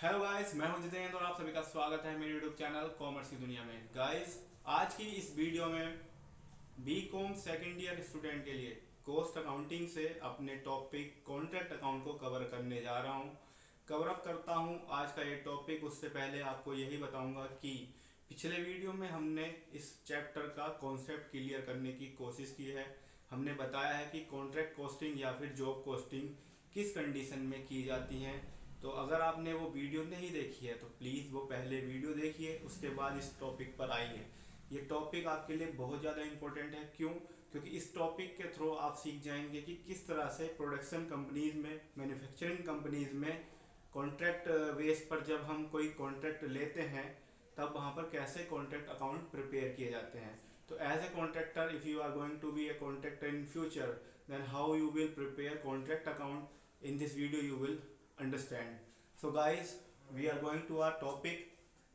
Hello guys, मैं हूं जितेंद्र और आप सभी का स्वागत है मेरे यूट्यूब चैनल कॉमर्स की दुनिया में। गाइस, आज की इस वीडियो में बीकॉम सेकेंड ईयर स्टूडेंट के लिए कॉस्ट अकाउंटिंग से अपने टॉपिक कॉन्ट्रैक्ट अकाउंट को कवर करने जा रहा हूं। कवर अप करता हूं आज का ये टॉपिक। उससे पहले आपको यही बताऊंगा कि पिछले वीडियो में हमने इस चैप्टर का कॉन्सेप्ट क्लियर करने की कोशिश की है। हमने बताया है कि कॉन्ट्रैक्ट कॉस्टिंग या फिर जॉब कॉस्टिंग किस कंडीशन में की जाती हैं। तो अगर आपने वो वीडियो नहीं देखी है तो प्लीज़ वो पहले वीडियो देखिए, उसके बाद इस टॉपिक पर आइए। ये टॉपिक आपके लिए बहुत ज़्यादा इंपॉर्टेंट है। क्यों? क्योंकि इस टॉपिक के थ्रू आप सीख जाएंगे कि किस तरह से प्रोडक्शन कंपनीज में, मैन्युफैक्चरिंग कंपनीज में कॉन्ट्रैक्ट बेस पर जब हम कोई कॉन्ट्रैक्ट लेते हैं तब वहाँ पर कैसे कॉन्ट्रैक्ट अकाउंट प्रिपेयर किए जाते हैं। तो as a contractor, if you are going to be a contractor in future, then how you will prepare contract account in this video you will understand. So guys, we are going to our topic.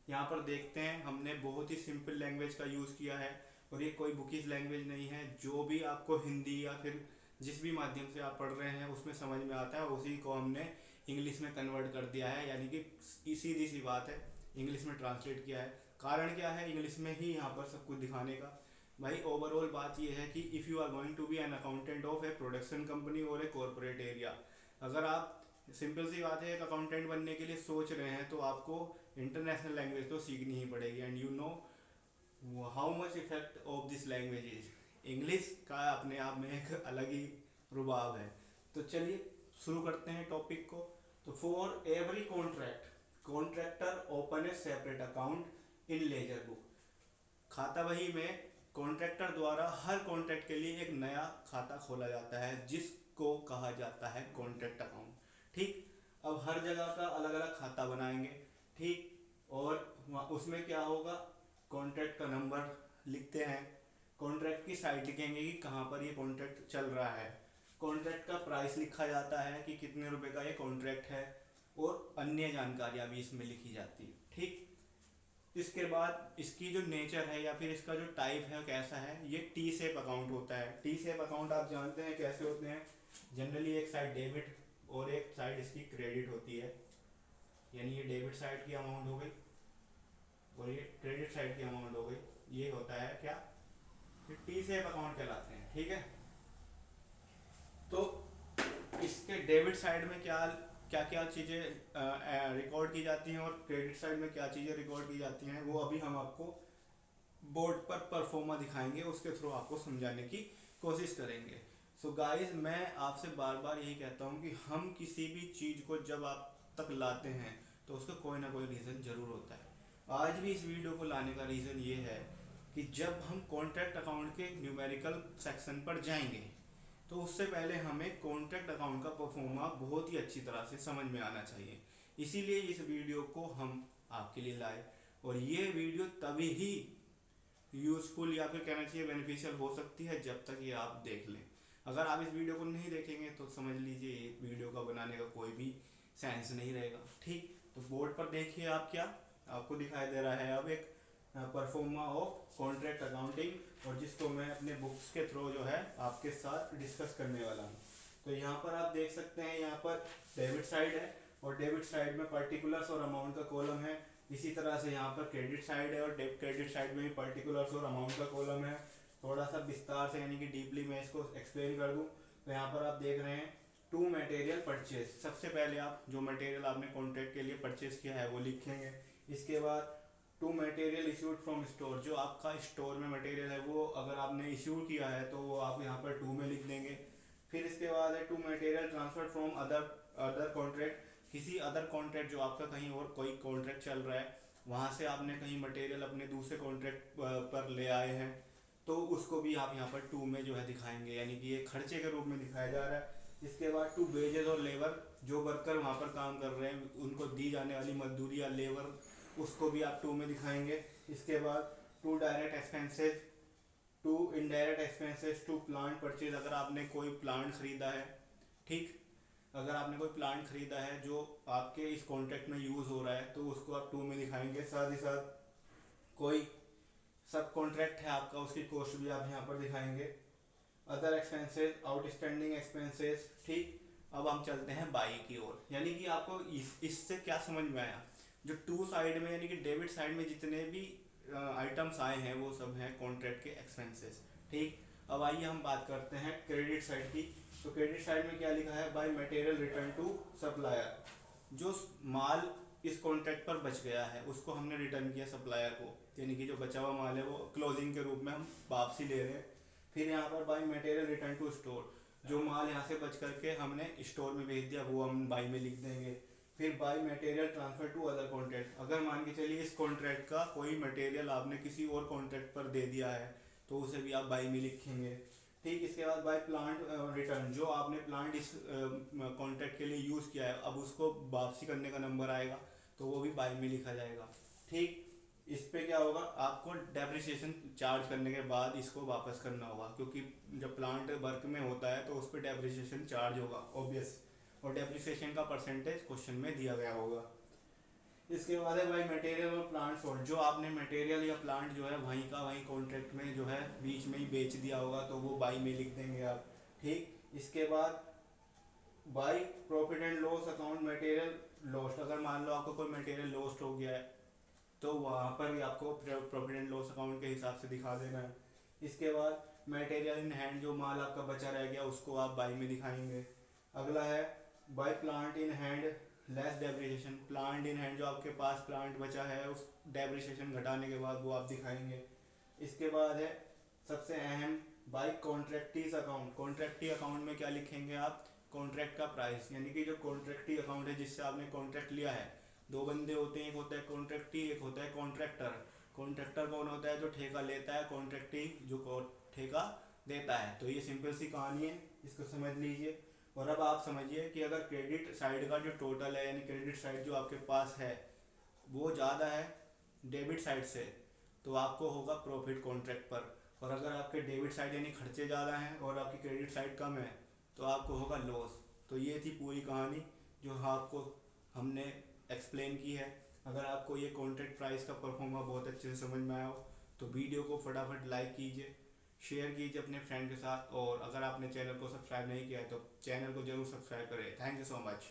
यहाँ पर देखते हैं, हमने बहुत ही simple language का use किया है और ये कोई बुकिश लैंग्वेज नहीं है। जो भी आपको हिंदी या फिर जिस भी माध्यम से आप पढ़ रहे हैं उसमें समझ में आता है उसी को हमने इंग्लिश में कन्वर्ट कर दिया है, यानी कि सीधी सी बात है, इंग्लिश में ट्रांसलेट किया है। कारण क्या है इंग्लिश में ही यहाँ पर सब कुछ दिखाने का? भाई ओवरऑल बात यह है कि if you are going to be an accountant of a production company और ए कॉरपोरेट एरिया, अगर आप, सिंपल सी बात है, एक अकाउंटेंट बनने के लिए सोच रहे हैं तो आपको इंटरनेशनल लैंग्वेज तो सीखनी ही पड़ेगी। And you know how much effect of this language is. English का अपने आप में एक अलग ही रुबाब है। तो चलिए शुरू करते हैं टॉपिक को। तो for every contract, contractor open A separate account in laser book. खाता बही में कॉन्ट्रैक्टर द्वारा हर कॉन्ट्रैक्ट के लिए एक नया खाता खोला जाता है जिसको कहा जाता है कॉन्ट्रैक्ट अकाउंट। ठीक, अब हर जगह का अलग अलग खाता बनाएंगे। ठीक, और उसमें क्या होगा, कॉन्ट्रैक्ट का नंबर लिखते हैं, कॉन्ट्रैक्ट की साइट लिखेंगे कि कहाँ पर ये कॉन्ट्रैक्ट चल रहा है, कॉन्ट्रैक्ट का प्राइस लिखा जाता है कि कितने रुपए का ये कॉन्ट्रैक्ट है, और अन्य जानकारियाँ भी इसमें लिखी जाती है। ठीक, इसके बाद इसकी जो नेचर है या फिर इसका जो टाइप है कैसा है, ये टी शेप अकाउंट होता है। टी शेप अकाउंट आप जानते हैं कैसे होते हैं। जनरली एक साइड डेबिट और एक साइड इसकी क्रेडिट होती है, यानी ये डेबिट साइड की अमाउंट हो गई और ये क्रेडिट साइड की अमाउंट हो गई। ये होता है क्या, ये टी शेप अकाउंट कहलाते हैं। ठीक है, तो इसके डेबिट साइड में क्या क्या क्या चीज़ें रिकॉर्ड की जाती हैं और क्रेडिट साइड में क्या चीज़ें रिकॉर्ड की जाती हैं, वो अभी हम आपको बोर्ड पर परफॉर्मा दिखाएंगे, उसके थ्रू आपको समझाने की कोशिश करेंगे। सो गाइस, मैं आपसे बार बार यही कहता हूँ कि हम किसी भी चीज़ को जब आप तक लाते हैं तो उसका कोई ना कोई रीज़न ज़रूर होता है। आज भी इस वीडियो को लाने का रीज़न ये है कि जब हम कॉन्ट्रैक्ट अकाउंट के न्यूमेरिकल सेक्शन पर जाएंगे तो उससे पहले हमें कॉन्ट्रैक्ट अकाउंट का परफॉर्मा बहुत ही अच्छी तरह से समझ में आना चाहिए। इसीलिए इस वीडियो को हम आपके लिए लाए, और ये वीडियो तभी ही यूजफुल या फिर कहना चाहिए बेनिफिशियल हो सकती है जब तक ये आप देख लें। अगर आप इस वीडियो को नहीं देखेंगे तो समझ लीजिए वीडियो का बनाने का कोई भी सेंस नहीं रहेगा। ठीक, तो बोर्ड पर देखिए आप, क्या आपको दिखाई दे रहा है अब एक परफॉर्मा ऑफ कॉन्ट्रैक्ट अकाउंटिंग, और जिसको मैं अपने बुक्स के थ्रू जो है आपके साथ डिस्कस करने वाला हूँ। तो यहाँ पर आप देख सकते हैं, यहाँ पर डेबिट साइड है और डेबिट साइड में पर्टिकुलर्स और अमाउंट का कॉलम है। इसी तरह से यहाँ पर क्रेडिट साइड है और क्रेडिट साइड में भी पर्टिकुलर्स और अमाउंट का कॉलम है। थोड़ा सा विस्तार से यानी कि डीपली मैं इसको एक्सप्लेन कर दूँ तो यहाँ पर आप देख रहे हैं टू मटेरियल परचेज। सबसे पहले आप जो मटेरियल आपने कॉन्ट्रैक्ट के लिए परचेज किया है वो लिखेंगे। इसके बाद to material issued from store, जो आपका स्टोर में मटेरियल है वो अगर आपने इश्यू किया है तो वो आप यहाँ पर टू में लिख देंगे। फिर इसके बाद है to material transfer from other other contract, किसी अदर कॉन्ट्रैक्ट जो आपका कहीं और कोई कॉन्ट्रैक्ट चल रहा है वहाँ से आपने कहीं मटेरियल अपने दूसरे कॉन्ट्रैक्ट पर ले आए हैं तो उसको भी आप यहाँ पर टू में जो है दिखाएंगे, यानी कि ये खर्चे के रूप में दिखाया जा रहा है। इसके बाद टू वेजेस और लेबर, जो वर्कर वहाँ पर काम कर रहे हैं उनको दी जाने वाली मजदूरी या लेबर, उसको भी आप टू में दिखाएंगे। इसके बाद to direct expenses, to indirect expenses, to plant purchase, अगर आपने कोई प्लांट खरीदा है। ठीक, अगर आपने कोई प्लांट खरीदा है जो आपके इस कॉन्ट्रैक्ट में यूज़ हो रहा है तो उसको आप टू में दिखाएंगे। साथ ही साथ कोई सब कॉन्ट्रैक्ट है आपका, उसकी कॉस्ट भी आप यहाँ पर दिखाएंगे। अदर एक्सपेंसेस, आउटस्टैंडिंग एक्सपेंसेस, ठीक, अब हम चलते हैं बाई की ओर, यानी कि आपको इससे क्या समझ में आया, जो टू साइड में यानी कि डेबिट साइड में जितने भी आइटम्स आए हैं वो सब हैं कॉन्ट्रैक्ट के एक्सपेंसेस। ठीक, अब आइए हम बात करते हैं क्रेडिट साइड की। तो क्रेडिट साइड में क्या लिखा है, by material return to supplier. जो माल इस कॉन्ट्रैक्ट पर बच गया है उसको हमने रिटर्न किया सप्लायर को, यानी कि जो बचा हुआ माल है वो क्लोजिंग के रूप में हम वापसी ले रहे हैं। फिर यहाँ पर by material return to store, जो माल यहाँ से बच करके हमने स्टोर में भेज दिया वो हम बाई में लिख देंगे। फिर by material transfer to other contract, अगर मान के चलिए इस कॉन्ट्रैक्ट का कोई मटेरियल आपने किसी और कॉन्ट्रैक्ट पर दे दिया है तो उसे भी आप बाई में लिखेंगे। ठीक, इसके बाद बाई प्लांट रिटर्न, जो आपने प्लांट इस कॉन्ट्रैक्ट के लिए यूज़ किया है अब उसको वापसी करने का नंबर आएगा तो वो भी बाई में लिखा जाएगा। ठीक, इस पे क्या होगा, आपको डेप्रिसिएशन चार्ज करने के बाद इसको वापस करना होगा, क्योंकि जब प्लांट वर्क में होता है तो उस पर डेप्रिसिएशन चार्ज होगा ऑब्वियस, और डेप्रिसिएशन का परसेंटेज क्वेश्चन में दिया गया होगा। इसके बाद है भाई मटेरियल और प्लांट सोल्ड, जो आपने मटेरियल या प्लांट जो है वहीं का वहीं कॉन्ट्रैक्ट में जो है बीच में ही बेच दिया होगा तो वो बाई में लिख देंगे आप। ठीक, इसके बाद by profit and loss account material lost, अगर मान लो आपको कोई मटेरियल लॉस्ट हो गया है तो वहाँ पर भी आपको प्रॉफिट एंड लॉस अकाउंट के हिसाब से दिखा देना है। इसके बाद मटेरियल इन हैंड, जो माल आपका बचा रह गया उसको आप बाई में दिखाएंगे। अगला है by plant in hand less depreciation, plant in hand जो आपके पास प्लांट बचा है उस डेप्रिसिएशन घटाने के बाद वो आप दिखाएंगे। इसके बाद है सबसे अहम बाई कॉन्ट्रैक्टीज अकाउंट, कॉन्ट्रैक्टी अकाउंट में क्या लिखेंगे आप, कॉन्ट्रैक्ट का प्राइस, यानी कि जो कॉन्ट्रैक्टी अकाउंट है जिससे आपने कॉन्ट्रैक्ट लिया है, दो बंदे होते हैं, एक होता है कॉन्ट्रैक्टी एक होता है कॉन्ट्रैक्टर। कॉन्ट्रैक्टर कौन होता है, जो ठेका लेता है, कॉन्ट्रैक्टी जो ठेका देता है। तो ये सिंपल सी कहानी है, इसको समझ लीजिए। और अब आप समझिए कि अगर क्रेडिट साइड का जो टोटल है यानी क्रेडिट साइड जो आपके पास है वो ज़्यादा है डेबिट साइड से तो आपको होगा प्रॉफिट कॉन्ट्रैक्ट पर, और अगर आपके डेबिट साइड यानी खर्चे ज़्यादा हैं और आपकी क्रेडिट साइड कम है तो आपको होगा लॉस। तो ये थी पूरी कहानी जो आपको हमने एक्सप्लेन की है। अगर आपको ये कॉन्ट्रैक्ट प्राइस का परफॉर्मा बहुत अच्छे से समझ में आया हो तो वीडियो को फटाफट लाइक कीजिए, शेयर कीजिए अपने फ्रेंड के साथ, और अगर आपने चैनल को सब्सक्राइब नहीं किया है तो चैनल को जरूर सब्सक्राइब करें। Thank you so much.